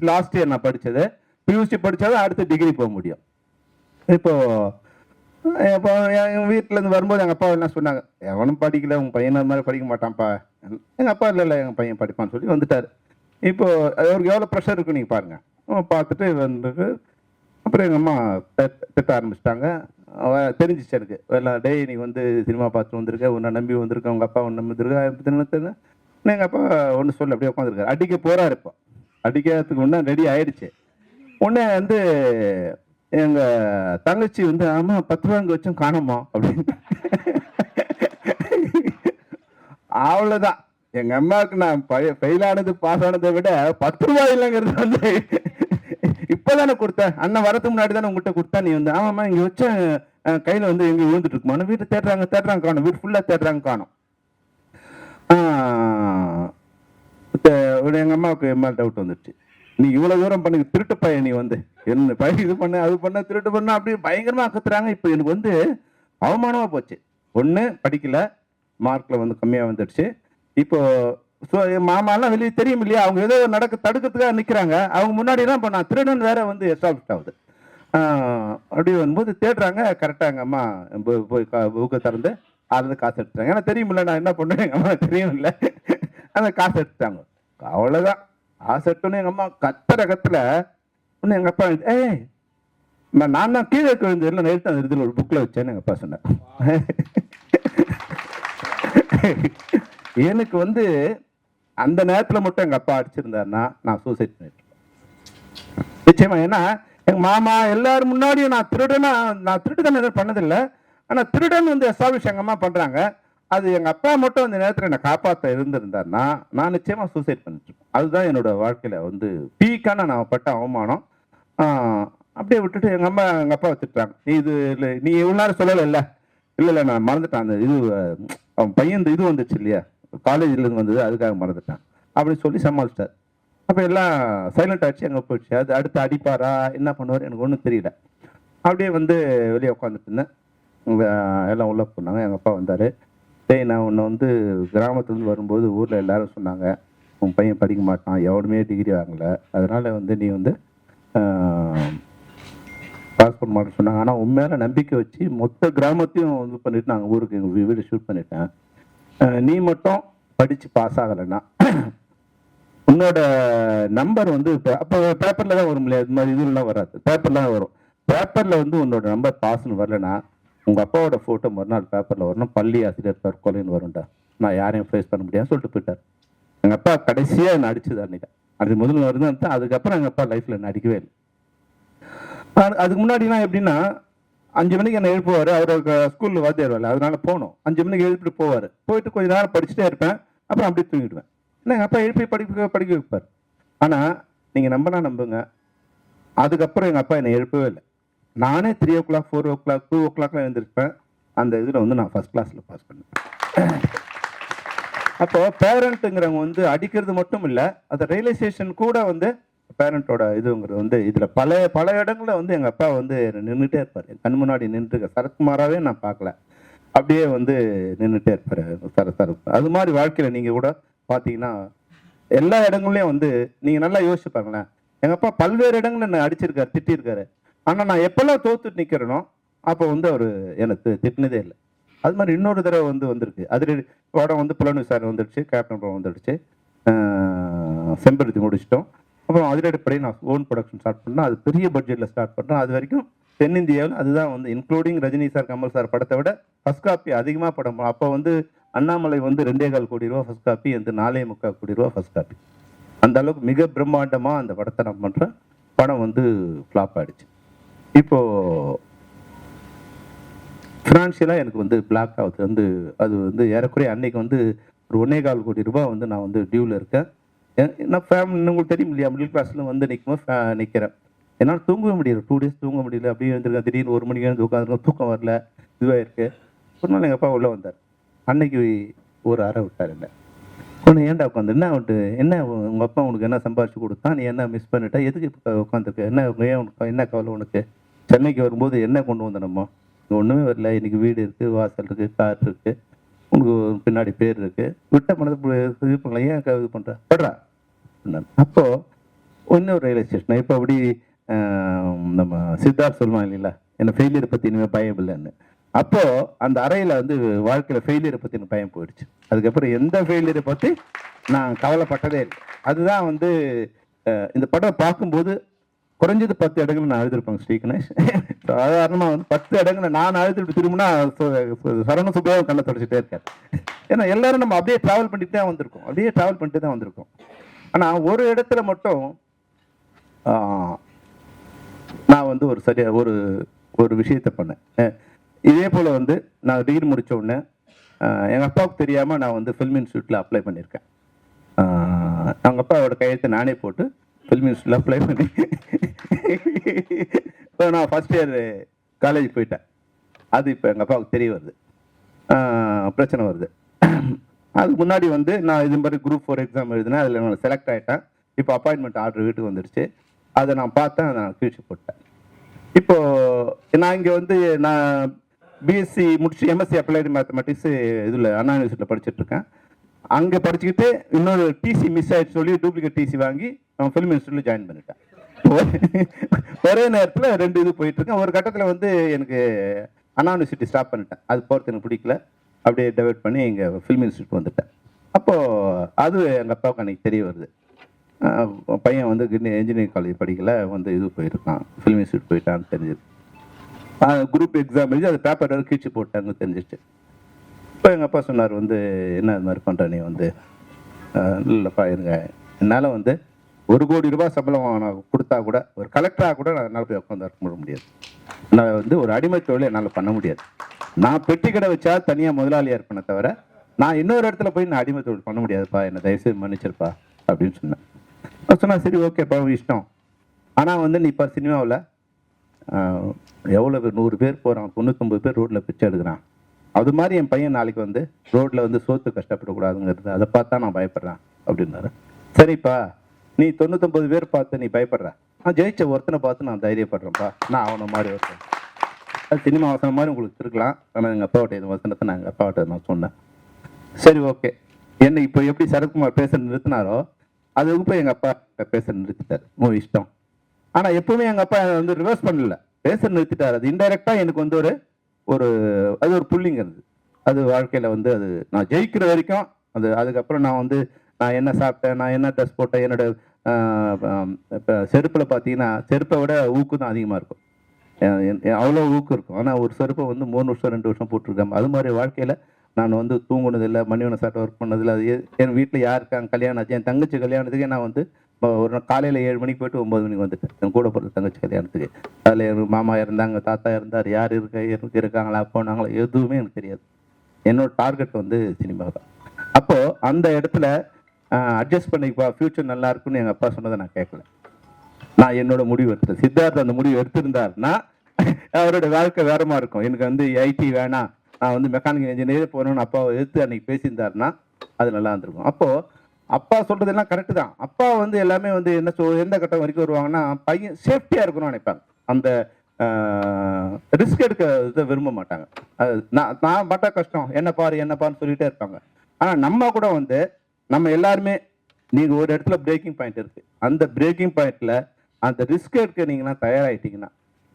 லாஸ்ட் இயர் நான் படித்தது. பியூசி படித்தாதான் அடுத்து டிகிரி போக முடியும். இப்போ எங்கள் வீட்டிலேருந்து வரும்போது எங்கள் அப்பா என்ன சொன்னாங்க, எவனும் படிக்கல, உங்கள் பையன் அது மாதிரி படிக்க மாட்டான்ப்பா. எங்கள் அப்பா இல்லை எங்கள் பையன் படிப்பான்னு சொல்லி வந்துட்டார். இப்போது அவருக்கு எவ்வளோ ப்ரெஷர் இருக்குன்னு நீங்கள் பாருங்கள். பார்த்துட்டு வந்துட்டு அப்புறம் எங்கள் அம்மா திட்ட ஆரம்பிச்சிட்டாங்க. தெரிஞ்சிச்சு எனக்கு எல்லாம், டே நீ வந்து சினிமா பார்த்துட்டு வந்திருக்க, உன்னை நம்பி வந்திருக்க, உங்கள் அப்பா உன்னை நம்பி வந்திருக்கா. எங்கள் அப்பா ஒன்று சொல்லி அப்படியே உட்காந்துருக்காரு. அடிக்க போகிறாரு. இப்போ அடிக்கிறதுக்கு ஒன்றா ரெடி ஆயிடுச்சு. உடனே வந்து எங்கள் தங்கச்சி வந்து ஆமாம் 10 ரூபா இங்கே வச்சும் காணோமா அப்படின்னு. அவ்வளோதான். எங்கள் அம்மாவுக்கு நான் ஃபெயில் ஆனது பாஸ் ஆனதை விட 10 ரூபாய் இல்லைங்கிறது வந்து இப்போதானே கொடுத்தேன், அண்ணன் வரதுக்கு முன்னாடி தானே உங்கள்கிட்ட கொடுத்தா, நீ வந்து ஆமாம்மா இங்கே வச்ச கையில் வந்து எங்கே விழுந்துட்டு இருக்குமா, வீட்டை தேடுறாங்க காணும், வீடு ஃபுல்லாக தேடுறாங்க காணும். எங்கள் அம்மாவுக்கு எம்மா டவுட் வந்துடுச்சு, நீ இவ்வளோ தூரம் பண்ணி திருட்டு பையன், நீ வந்து என்ன பையன் இது பண்ண அது பண்ண திருட்டு பண்ண அப்படி பயங்கரமாக கத்துறாங்க. இப்போ எனக்கு வந்து அவமானமாக போச்சு. ஒன்று படிக்கல, மார்க்கில் வந்து கம்மியாக வந்துடுச்சு. இப்போ மாமாலாம் வெளியே தெரியும் இல்லையா, அவங்க ஏதோ தடுக்கிறதுக்காக நிற்கிறாங்க. அவங்க முன்னாடிலாம் இப்போ நான் திருடன் வேற வந்து எஸ்டாப்ளிஷ் ஆகுது. அப்படி வரும்போது தேடுறாங்க. கரெக்டாக எங்கள் அம்மா போய் புக்கை திறந்து அதுலேருந்து காசு எடுத்துட்டாங்க. ஏன்னா தெரியுமில்ல நான் என்ன பண்ணுவேன், எங்கள் அம்மா தெரியும் இல்லை, அந்த காசு எடுத்துட்டாங்க. அவ்வளோதான். காசு எடுத்தோன்னே எங்கள் அம்மா கத்துல ஒன்று எங்கள் அப்பா நான் தான் கீழே விழுந்து இல்லை நேரத்தை அந்த இதில் ஒரு புக்கில் வச்சேன்னு எங்கள் அப்பா சொன்னேன். எனக்கு வந்து அந்த நேரத்தில் மட்டும் எங்கள் அப்பா அடிச்சிருந்தாருன்னா நான் சூசைட் பண்ணிட்டேன் நிச்சயமா. ஏன்னா எங்கள் மாமா எல்லாரும் முன்னாடியும் நான் திருட்டுதான் எதுவும் பண்ணதில்லை. ஆனால் திருடன் வந்து எஸ்டாப்ளிஷ் எங்கள் அம்மா பண்ணுறாங்க. அது எங்கள் அப்பா மட்டும் அந்த நேரத்தில் என்னை காப்பாற்ற இருந்திருந்தாருன்னா நான் நிச்சயமாக சூசைட் பண்ணிட்டுருப்பேன். அதுதான் என்னோட வாழ்க்கையில் வந்து பீக்கான நான் பட்ட அவமானம். அப்படியே விட்டுட்டு எங்கள் அப்பா வச்சுட்டாங்க. நீ இது இல்லை, நீ இவ்வளோ நேரம் சொல்லலை இல்லை நான் மறந்துட்டேன். அந்த இது அவன் பையன் இது வந்துச்சு இல்லையா, காலேஜ்லேருந்து வந்தது, அதுக்காக மறந்துட்டான் அப்படின்னு சொல்லி சமாளிச்சிட்டார். அப்போ எல்லாம் சைலண்ட் ஆச்சு, எங்கே போயிடுச்சு. அது அடுத்து அடிப்பாரா என்ன பண்ணுவார் எனக்கு ஒன்றும் தெரியல. அப்படியே வந்து வெளியே உட்காந்துட்டு இருந்தேன். எல்லாம் உள்ளே போனாங்க. எங்கள் அப்பா வந்தார். டேய் நான் உன்னை வந்து கிராமத்துலேருந்து வரும்போது ஊரில் எல்லாரும் சொன்னாங்க உன் பையன் படிக்க மாட்டான், எவனுமே டிகிரி வாங்கலை, அதனால் வந்து நீ வந்து பாஸ் பண்ண மாட்டேன்னு சொன்னாங்க. ஆனால் உண்மையான நம்பிக்கை வச்சு மொத்த கிராமத்தையும் இது பண்ணிவிட்டு நாங்கள் ஊருக்கு எங்கள் வீடு ஷூட் பண்ணிட்டேன். நீ மட்டும் படித்து பாஸ் ஆகலைன்னா உன்னோட நம்பர் வந்து அப்போ பேப்பரில் தான் வரும் இல்லையா, இது மாதிரி இதுலாம் வராது, பேப்பரில் தான் வரும். பேப்பரில் வந்து உன்னோட நம்பர் பாஸ்ன்னு வரலன்னா உங்கள் அப்பாவோட ஃபோட்டோ மறுநாள் பேப்பரில் வரணும், பள்ளி ஆசிரியர் தற்கொலைன்னு வரும்டா, நான் யாரையும் ஃபேஸ் பண்ண முடியாதுன்னு சொல்லிட்டு போயிட்டார். எங்கள் அப்பா கடைசியாக என்னை அடிச்சது அன்றைக்கி. அது முதல்ல வருதுன்னு அதுக்கப்புறம் எங்கள் அப்பா லைஃப்பில் என்ன அடிக்கவே இல்லை. அதுக்கு முன்னாடினா எப்படின்னா 5 மணிக்கு என்னை எழுப்புவார். அவருக்கு ஸ்கூலில் வாத்தியார் வேலை, அதனால போகணும். 5 மணிக்கு எழுப்பிட்டு போவார். போயிட்டு கொஞ்சம் நேரம் படிச்சுட்டே இருப்பேன், அப்புறம் அப்படியே தூங்கிடுவேன். ஏன்னா எங்கள் அப்பா எழுப்பி படிக்க வைப்பார். ஆனால் நீங்கள் நம்புங்க, அதுக்கப்புறம் எங்கள் அப்பா என்னை எழுப்பவே இல்லை. நானே 3 o'clock 4 o'clock 2 o'clockலாம் எழுந்திருப்பேன். அந்த இதில் வந்து நான் ஃபஸ்ட் கிளாஸில் பாஸ் பண்ணேன். அப்போ பேரண்ட்டுங்கிறவங்க வந்து அடிக்கிறது மட்டும் இல்லை, அந்த ரியலைசேஷன் கூட வந்து பேரண்ட்டோட இதுங்கிறது வந்து இதில் பல இடங்களில் வந்து எங்கள் அப்பா வந்து நின்றுட்டே இருப்பார். என் கண் முன்னாடி நின்றுருக்க சரத்குமாராகவே நான் பார்க்கல, அப்படியே வந்து நின்றுட்டே இருப்பார் சரத். அது மாதிரி வாழ்க்கையில் நீங்கள் கூட பார்த்தீங்கன்னா எல்லா இடங்கள்லையும் வந்து நீங்கள் நல்லா யோசிச்சு பாருங்களேன். எங்கள் அப்பா பல்வேறு இடங்களில் என்னை அடிச்சிருக்காரு, திட்டிருக்காரு. ஆனால் நான் எப்பெல்லாம் தோத்துட்டு நிற்கிறேனோ அப்போ வந்து அவர் எனக்கு திட்டினதே இல்லை. அது மாதிரி இன்னொரு தடவை வந்து வந்திருக்கு. அதிரடி படம் வந்து புலன் விசாரணை வந்துடுச்சு, கேப்டன் படம் வந்துடுச்சு, செம்பருத்தி முடிச்சிட்டோம். அப்புறம் அதிரடிப்படை நான் ஓன் ப்ரொடக்ஷன் ஸ்டார்ட் பண்ணேன். அது பெரிய பட்ஜெட்டில் ஸ்டார்ட் பண்ணேன். அது வரைக்கும் தென்னிந்தியாவில் அதுதான் வந்து including Rajini sir, Kamal sir படத்தை விட ஃபர்ஸ்ட் காப்பி அதிகமாக படம். அப்போ வந்து அண்ணாமலை வந்து 2.25 கோடி ரூபா ஃபர்ஸ்ட் காப்பி, அந்த 4.25 கோடி ரூபா ஃபர்ஸ்ட் காப்பி. அந்த அளவுக்கு மிக பிரம்மாண்டமாக அந்த படத்தை நான் பண்ணுறேன். படம் வந்து ஃப்ளாப் ஆகிடுச்சு. இப்போது ஃபினான்ஷியலாக எனக்கு வந்து பிளாக் ஆகுது. வந்து அது வந்து ஏறக்குறைய அன்னைக்கு வந்து ஒரு 1.25 கோடி ரூபாய் வந்து நான் வந்து டியூவில் இருக்கேன். நான் ஃபேமிலி உங்களுக்கு தெரியும் இல்லையா, மிடில் கிளாஸில் வந்து நிற்கிறேன். என்னால் தூங்கவே முடியல. 2 days தூங்க முடியல. அப்படியே வந்துருக்கேன். திடீர்னு 1 மணிக்கு எழுந்து உட்காந்துருக்கேன். தூக்கம் வரல. இதுவாக இருக்குது. ஒரு நாள் எங்கள் அப்பா உள்ளே வந்தார். அன்னைக்கு ஒரு அறை விட்டார். என்ன ஒன்று ஏன்டா உட்காந்து என்ன வந்துட்டு என்ன உங்கள் அப்பா உனக்கு என்ன சம்பாதிச்சு கொடுத்தா, நீ என்ன மிஸ் பண்ணிட்டா, எதுக்கு இப்போ உட்காந்துருக்க, என்ன ஏன் உனக்கு என்ன கவலை உனக்கு, சென்னைக்கு வரும்போது என்ன கொண்டு வந்தனம்மா, இங்கே ஒன்றுமே வரல, இன்னைக்கு வீடு இருக்குது, வாசல் இருக்குது, கார் இருக்குது, உனக்கு பின்னாடி பேர் இருக்குது, விட்ட பணத்தை இது பண்ணல, ஏன் இது பண்ணுற படுறா. அப்போது இன்னொரு ரியலைசேஷன். இப்போ அப்படி நம்ம சித்தார்த் சொல்லுவாங்க இல்லைங்களா, என்ன ஃபெயிலியரை பற்றி இனிமேல் பயம் இல்லைன்னு. அப்போது அந்த அறையில் வந்து வாழ்க்கையில் ஃபெயிலியரை பற்றின பயம் போயிடுச்சு. அதுக்கப்புறம் எந்த ஃபெயிலியரை பற்றி நான் கவலைப்பட்டதே இல்லை. அதுதான் வந்து இந்த படம் பார்க்கும்போது குறைஞ்சது 10 இடங்கள் நான் எழுதிருப்பேங்க ஸ்ரீ கணேஷ். சாதாரணமாக வந்து 10 இடங்களை நான் அழுதுட்டு திரும்பினா சரண சுபாவும் கண்ணை தொடச்சிட்டே இருக்காரு. ஏன்னா எல்லாரும் நம்ம அப்படியே ட்ராவல் பண்ணிட்டு தான் வந்திருக்கோம். ஆனால் ஒரு இடத்துல மட்டும் நான் வந்து ஒரு விஷயத்தை பண்ணேன். இதே போல் வந்து நான் டிகிரி முடித்த உடனே எங்கள் அப்பாவுக்கு தெரியாமல் நான் வந்து ஃபில்ம் இன்ஸ்டியூட்டில் அப்ளை பண்ணியிருக்கேன். அவங்க அப்பாவோட கையெழுத்தை நானே போட்டு ஃபில்ம் இன்ஸ்டியூட்டில் அப்ளை பண்ணி இப்போ நான் ஃபஸ்ட் இயர் காலேஜ் போயிட்டேன். அது இப்போ எங்கள் அப்பாவுக்கு தெரிய வருது, பிரச்சனை வருது. அதுக்கு முன்னாடி வந்து நான் இது மாதிரி குரூப் 4 எக்ஸாம் எழுதினேன். அதில் நான் செலக்ட் ஆகிட்டேன். இப்போ அப்பாயின்மெண்ட் ஆர்டர் வீட்டுக்கு வந்துடுச்சு. அதை நான் பார்த்தேன், நான் கீழ்ச்சி போட்டேன். இப்போது நான் இங்கே வந்து நான் பிஎஸ்சி முடிச்சு எம்எஸ்சி அப்ளைடு மேத்தமெட்டிக்ஸ் இதில் அண்ணா யூனிவர்சிட்டியில் படிச்சுட்ருக்கேன். அங்கே படிச்சுக்கிட்டு இன்னொரு டிசி மிஸ் ஆகிடுச்சு சொல்லி டூப்ளிகேட் டிசி வாங்கி நான் ஃபிலிம் இன்ஸ்டியூட்டில் ஜாயின் பண்ணிட்டேன். ஒரே நேரத்தில் 2 இது போயிட்டுருக்கேன். ஒரு கட்டத்தில் வந்து எனக்கு அண்ணா யூனிவர்சிட்டி ஸ்டாப் பண்ணிட்டேன். அது போகிறது எனக்கு பிடிக்கல. அப்படியே டைவர்ட் பண்ணி இங்கே ஃபிலிம் இன்ஸ்டியூட் வந்துட்டேன். அப்போது அது எங்கள் அப்பாவுக்கு அன்றைக்கி தெரிய வருது. பையன் வந்து இன்ஜினியரிங் காலேஜ் படிக்கல, வந்து இது போயிருக்கான், ஃபிலிம் இன்ஸ்டியூட் போயிட்டான்னு தெரிஞ்சுது. குரூப் எக்ஸாம் எழுதி அது பேப்பர் கீழ்ச்சி போட்டாங்க தெரிஞ்சிச்சு. இப்போ எங்கள் அப்பா சொன்னார் வந்து, என்ன இது மாதிரி பண்ணுற நீ வந்து, இல்லைப்பா இருங்க, என்னால் வந்து 1 கோடி ரூபாய் சம்பளம் நான் கொடுத்தா கூட, ஒரு கலெக்டராக கூட நான் என்னால் போய் உட்காந்து இருக்க முடியாது. நான் வந்து ஒரு அடிமை தொழில் என்னால் பண்ண முடியாது. நான் பெட்டி கடை வச்சா தனியாக முதலாளியாக இருப்பேனே தவிர நான் இன்னொரு இடத்துல போய் நான் அடிமை தொழில் பண்ண முடியாதுப்பா, என்னை தயவுசெய்து மன்னிச்சிருப்பா அப்படின்னு சொன்னேன். சொன்னா சரி ஓகேப்பா இஷ்டம். ஆனால் வந்து நீ இப்போ சினிமாவில் எவ்வளோ பேர் 100 பேர் போகிறான், 99 பேர் ரோட்டில் பிச்சை எடுக்கிறான். அது மாதிரி என் பையன் நாளைக்கு வந்து ரோட்டில் வந்து சோத்து கஷ்டப்படக்கூடாதுங்கிறது, அதை பார்த்தா நான் பயப்படுறேன் அப்படின்னாரு. சரிப்பா, நீ 99 பேர் பார்த்து நீ பயப்படுற, நான் ஜெயிச்ச ஒருத்தனை பார்த்து நான் தைரியப்படுறேன்ப்பா, நான் அவனை மாதிரி ஒருத்தன். அது சினிமா வசனம் மாதிரி உங்களுக்கு இருக்கலாம். ஆனால் எங்கள் அப்பாவோட இந்த வசனத்தை நான் எங்கள் அப்பாவோட நான் சொன்னேன். சரி ஓகே, என்ன இப்போ எப்படி சரத்குமார் பேச நிறுத்தினாரோ அதுக்கு போய் எங்கள் அப்பா பேச நிறுத்திட்டார். இஷ்டம். ஆனால் எப்பவுமே எங்கள் அப்பா வந்து ரிவர்ஸ் பண்ணல, பேச நிறுத்திட்டார். அது இன்டைரக்டாக எனக்கு வந்து அது ஒரு புள்ளிங்கிறது. அது வாழ்க்கையில் வந்து அது நான் ஜெயிக்கிற வரைக்கும் அது. அதுக்கப்புறம் நான் வந்து நான் என்ன சாப்பிட்டேன், நான் என்ன ட்ரெஸ் போட்டேன், என்னோட இப்போ செருப்பில் பார்த்தீங்கன்னா செருப்பை விட ஊக்கு தான் அதிகமாக இருக்கும். அவ்வளோ ஊக்கு இருக்கும். ஆனால் ஒரு செருப்பை வந்து 3 வருஷம் 2 வருஷம் போட்டிருக்கேன். அது மாதிரி வாழ்க்கையில் நான் வந்து தூங்குனதில்லை, மணிவனை சாப்பிட்டு ஒர்க் பண்ணதில்லை. அது என் வீட்டில் யாருக்காங்க கல்யாணம் ஆச்சு, என் தங்கச்சி கல்யாணத்துக்கு நான் வந்து ஒரு காலையில் 7 மணிக்கு போய்ட்டு 9 மணிக்கு வந்துட்டேன். என் கூட போகிறது தங்கச்சி கல்யாணத்துக்கு. அதில் எங்கள் மாமா இருந்தாங்க, தாத்தா இருந்தார், யார் இருக்காங்களா போனாங்களா எதுவுமே எனக்கு தெரியாது. என்னோட டார்கெட் வந்து சினிமா தான். அப்போது அந்த இடத்துல அட்ஜஸ்ட் பண்ணிப்பா, ஃப்யூச்சர் நல்லா இருக்குன்னு எங்கள் அப்பா சொன்னதை நான் கேட்கல. நான் என்னோட முடிவு எடுத்தேன். சித்தார்த் அந்த முடிவு எடுத்திருந்தாருன்னா அவரோட வாழ்க்கை வேறமா இருக்கும். எனக்கு வந்து ஐடி வேணாம், நான் வந்து மெக்கானிக்கல் இன்ஜினியர் போகணும்னு அப்பாவை எடுத்து அன்னைக்கு பேசியிருந்தாருன்னா அது நல்லா இருந்திருக்கும். அப்போது அப்பா சொல்கிறதெல்லாம் கரெக்டு தான். அப்பா வந்து எல்லாமே வந்து எந்த கட்டம் வரைக்கும் வருவாங்கன்னா பையன் சேஃப்டியாக இருக்கணும்னு நினைப்பாங்க. அந்த ரிஸ்க் எடுக்க இதை விரும்ப மாட்டாங்க. நான் பட்டா கஷ்டம், என்ன பாருன்னு சொல்லிகிட்டே இருப்பாங்க. ஆனால் நம்ம கூட வந்து நம்ம எல்லாருமே நீங்கள் ஒரு இடத்துல பிரேக்கிங் பாயிண்ட் இருக்குது. அந்த பிரேக்கிங் பாயிண்டில் அந்த ரிஸ்க் எடுக்க நீங்கன்னா தயாராகிட்டீங்கன்னா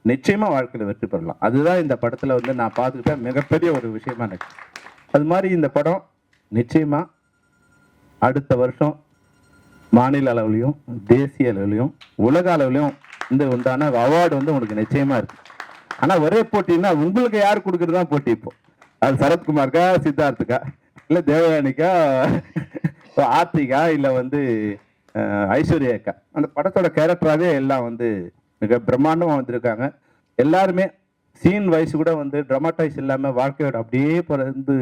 நிச்சயமாக வாழ்க்கையில் வெற்றி பெறலாம். அதுதான் இந்த படத்தில் வந்து நான் பார்த்துக்கிட்ட மிகப்பெரிய ஒரு விஷயமா எனக்கு. அது மாதிரி இந்த படம் நிச்சயமாக அடுத்த வருஷம் மாநில அளவுலையும் தேசிய அளவுலையும் உலக அளவுலையும் இந்த உண்டான அவார்டு வந்து உங்களுக்கு நிச்சயமாக இருக்குது. ஆனால் ஒரே போட்டின்னா உங்களுக்கு யார் கொடுக்குறது தான் போட்டி. இப்போ அது சரத்குமாருக்கா, சித்தார்த்துக்கா, இல்லை தேவயானிக்கா, ஆர்த்திகா, இல்லை வந்து ஐஸ்வர்யாக்கா. அந்த படத்தோட கேரக்டராகவே எல்லாம் வந்து மிக பிரம்மாண்டமாக வந்திருக்காங்க. எல்லாருமே சீன் வயசு கூட வந்து ட்ராமாட்டைஸ் இல்லாமல் வாழ்க்கையோட அப்படியே பிறந்து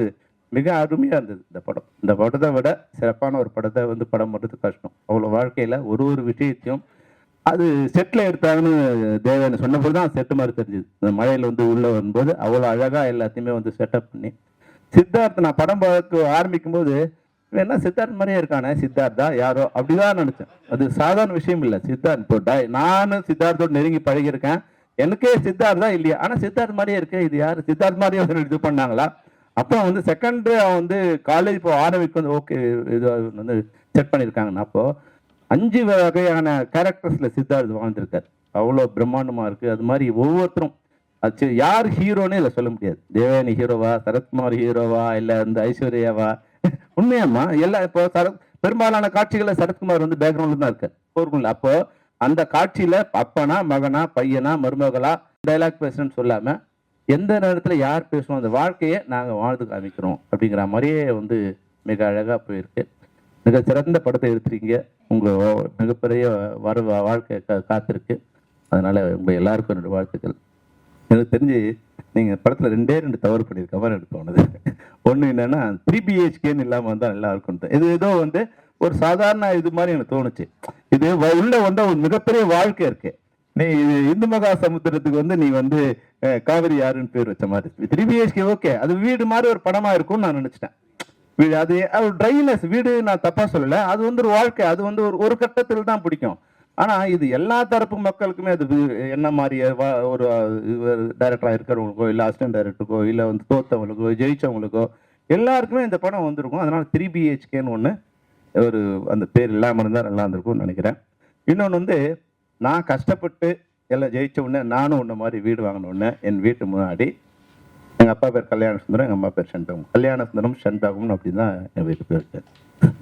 மிக அருமையாக இருந்தது இந்த படம். இந்த படத்தை விட சிறப்பான ஒரு படத்தை வந்து படம் பண்ணுறது கஷ்டம். அவ்வளோ வாழ்க்கையில் ஒரு ஒரு விஷயத்தையும் அது செட்டில் எடுத்தாங்கன்னு தேவையான சொன்னபோது தான் செட்டு மாதிரி தெரிஞ்சுது. இந்த மழையில் வந்து உள்ளே வரும்போது அவ்வளோ அழகாக எல்லாத்தையுமே வந்து செட்டப் பண்ணி சித்தார்த் நான் படம் பார்க்க ஆரம்பிக்கும் போது என்ன சித்தார்த் மாதிரியே இருக்கானே, சித்தார்த்தா யாரோ அப்படிதான் நினைச்சேன். அது சாதாரண விஷயம் இல்லை. சித்தார்த் இப்போ நானும் சித்தார்த்தோடு நெருங்கி பழகியிருக்கேன். எனக்கே சித்தார்த் தான் இல்லையா, ஆனால் சித்தார்த் மாதிரியே இருக்கு, இது யார் சித்தார்த் மாதிரியே வந்து இது பண்ணாங்களா. அப்புறம் வந்து செகண்ட் அவன் வந்து காலேஜ் இப்போ ஆரம்பிக்கும் வந்து ஓகே இது வந்து செட் பண்ணியிருக்காங்கண்ணா. அப்போ 5 வகையான கேரக்டர்ஸில் சித்தார்த் வாழ்ந்திருக்கார். அவ்வளோ பிரம்மாண்டமாக இருக்குது. அது மாதிரி ஒவ்வொருத்தரும் அது யார் ஹீரோன்னு இல்லை சொல்ல முடியாது. தேவயானி ஹீரோவா, சரத்குமார் ஹீரோவா, இல்லை வந்து ஐஸ்வர்யாவா, உண்மையாம்மா எல்லாம் இப்போ பெரும்பாலான காட்சிகளில் சரத்குமார் வந்து பேக்ரவுண்டில் தான் இருக்கார், போர்க்குள்ள. அப்போ அந்த காட்சியில் அப்பனா மகனா பையனா மருமகளா டைலாக் பேசுறேன்னு சொல்லாமல் எந்த நேரத்தில் யார் பேசுவோம் அந்த வாழ்க்கையை நாங்கள் வாழ்ந்து காமிக்கிறோம் அப்படிங்கிற மாதிரியே வந்து மிக அழகாக போயிருக்கு. மிக சிறந்த படத்தை எடுத்துருக்கீங்க. உங்கள் மிகப்பெரிய வாழ்க்கை காத்திருக்கு. அதனால் உங்கள் எல்லாருக்கும் என்னோட வாழ்த்துக்கள். எனக்கு தெரிஞ்சு நீங்கள் படத்தில் 2 தவறு பண்ணியிருக்க மாதிரி எனக்கு தோணுது. ஒன்று என்னென்னா 3 BHKன்னு இல்லாமல் வந்தால் நல்லா இருக்கும்ட்டு. இது ஏதோ வந்து ஒரு சாதாரண இது மாதிரி எனக்கு தோணுச்சு. இது உள்ள வந்து ஒரு மிகப்பெரிய வாழ்க்கை இருக்கு. நீ இந்து மகா சமுத்திரத்துக்கு வந்து நீ வந்து காவிரி யாருன்னு பேர் வச்ச மாதிரி 3 BHK ஓகே, அது வீடு மாதிரி ஒரு படமாக இருக்கும்னு நான் நினச்சிட்டேன். வீடு அது ட்ரைனஸ் வீடு நான் தப்பாக சொல்லலை. அது வந்து ஒரு வாழ்க்கை, அது வந்து ஒரு கட்டத்தில் தான் பிடிக்கும். ஆனால் இது எல்லா தரப்பு மக்களுக்குமே அது என்ன மாதிரி ஒரு டைரக்டராக இருக்கிறவங்களுக்கோ, இல்லை அசிஸ்டன்ட் டைரக்டருக்கோ, இல்லை வந்து தோத்தவங்களுக்கோ, ஜெயிச்சவங்களுக்கோ எல்லாருக்குமே இந்த படம் வந்திருக்கும். அதனால் 3 BHKன்னு ஒன்று ஒரு அந்த பேர் இல்லாமல் இருந்தால் நல்லா இருந்திருக்கும்னு நினைக்கிறேன். இன்னொன்று வந்து நான் கஷ்டப்பட்டு எல்லாம் ஜெயிச்ச உடனே நானும் உன்ன மாதிரி வீடு வாங்கினோடனே என் வீட்டு முன்னாடி எங்கள் அப்பா பேர் கல்யாண சுந்தரம், எங்கள் அம்மா பேர் செண்பகம், கல்யாண சுந்தரம் செண்பகம்னு அப்படி தான் என் வீட்டு பேர் இருக்கார்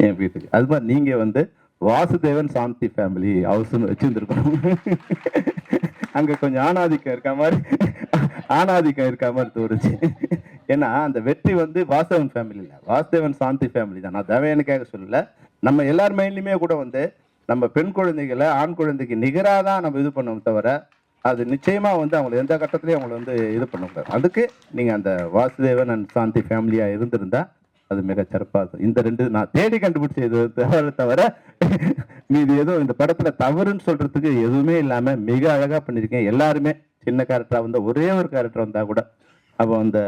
என் வீட்டுக்கு. அது மாதிரி நீங்கள் வந்து வாசுதேவன் சாந்தி ஃபேமிலி ஹவுஸ்ன்னு வச்சுருந்துருக்கணும். அங்கே கொஞ்சம் ஆணாதிக்கம் இருக்க மாதிரி தோணுச்சு. ஏன்னா அந்த வெற்றி வந்து வாசுதேவன் ஃபேமிலி இல்லை, வாசுதேவன் சாந்தி ஃபேமிலி தான். நான் தேவையானுக்காக சொல்லலை. நம்ம எல்லார் மைண்ட்லையுமே கூட வந்து நம்ம பெண் குழந்தைகளை ஆண் குழந்தைக்கு நிகராக தான் நம்ம இது பண்ணோம் தவிர அது நிச்சயமாக வந்து அவங்களை எந்த கட்டத்துலையும் அவங்கள வந்து இது பண்ணக்கூடாது. அதுக்கு நீங்கள் அந்த வாசுதேவன் அண்ட் சாந்தி ஃபேமிலியாக இருந்திருந்தா அது மிக சிறப்பாக இருக்கும். இந்த 2 நான் தேடி கண்டுபிடிச்சது தவிர மீது எதுவும் இந்த படத்தில் தவறுன்னு சொல்கிறதுக்கு எதுவுமே இல்லாமல் மிக அழகாக பண்ணியிருக்கேன். எல்லாருமே சின்ன கேரக்டராக வந்தால் ஒரே ஒரு கேரக்டர் வந்தால் கூட அப்போ அந்த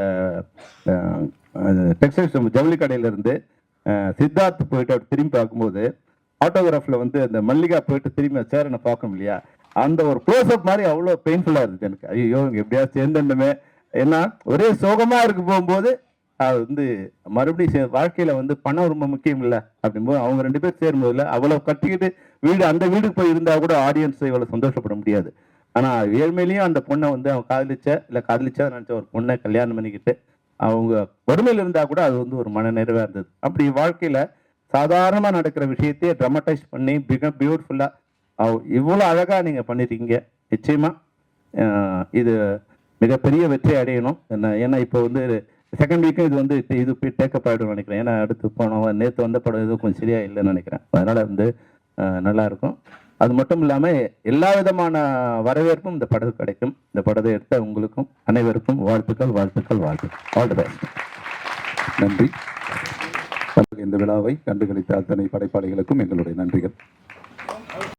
டெக்ஸ்டைல்ஸ் ஜவுளி கடையிலேருந்து சித்தார்த் போயிட்டு அப்படி திரும்பி பார்க்கும்போது ஆட்டோகிராஃபில் வந்து அந்த மல்லிகா போயிட்டு திரும்பி சேரனை பார்க்கணும் இல்லையா, அந்த ஒரு க்ளோஸ்அப் மாதிரி அவ்வளோ பெயின்ஃபுல்லாக இருந்துச்சு எனக்கு. ஐயோ இங்கே எப்படியாவது சேர்ந்துடணுமே, ஏன்னா ஒரே சோகமாக இருக்கு போகும்போது அது வந்து மறுபடியும் வாழ்க்கையில் வந்து பணம் ரொம்ப முக்கியம் இல்லை அப்படிங்கும்போது அவங்க 2 பேர் சேரும்போதில்ல அவ்வளோ கட்டிக்கிட்டு வீடு அந்த வீட்டுக்கு போய் இருந்தால் கூட ஆடியன்ஸ் இவ்வளோ சந்தோஷப்பட முடியாது. ஆனால் ஏழ்மையிலையும் அந்த பொண்ணை வந்து அவன் காதலிச்சா நினச்ச ஒரு பொண்ணை கல்யாணம் பண்ணிக்கிட்டு அவங்க வறுமையில் இருந்தால் கூட அது வந்து ஒரு மன நிறைவாக இருந்தது. அப்படி வாழ்க்கையில் சாதாரணமாக நடக்கிற விஷயத்தையே ட்ராமடைஸ் பண்ணி மிக பியூட்டிஃபுல்லாக இவ்வளோ அழகாக நீங்கள் பண்ணியிருக்கீங்க. நிச்சயமாக இது மிகப்பெரிய வெற்றி அடையணும். ஏன்னா இப்போ வந்து செகண்ட் வீக்கும் இது வந்து இது போய் டேக்கப் ஆகிடும் நினைக்கிறேன். ஏன்னா அடுத்து போனோம் நேற்று வந்த படம் எதுவும் கொஞ்சம் சரியா இல்லைன்னு நினைக்கிறேன். அதனால் வந்து நல்லாயிருக்கும். அது மட்டும் இல்லாமல் எல்லா விதமான வரவேற்பும் இந்த படத்துக்கு கிடைக்கும். இந்த படத்தை எடுத்த உங்களுக்கும் அனைவருக்கும் வாழ்த்துக்கள். All the best. நன்றி. இந்த விழாவை கண்டுகளித்த அத்தனை படைப்பாளிகளுக்கும் எங்களுடைய நன்றிகள்.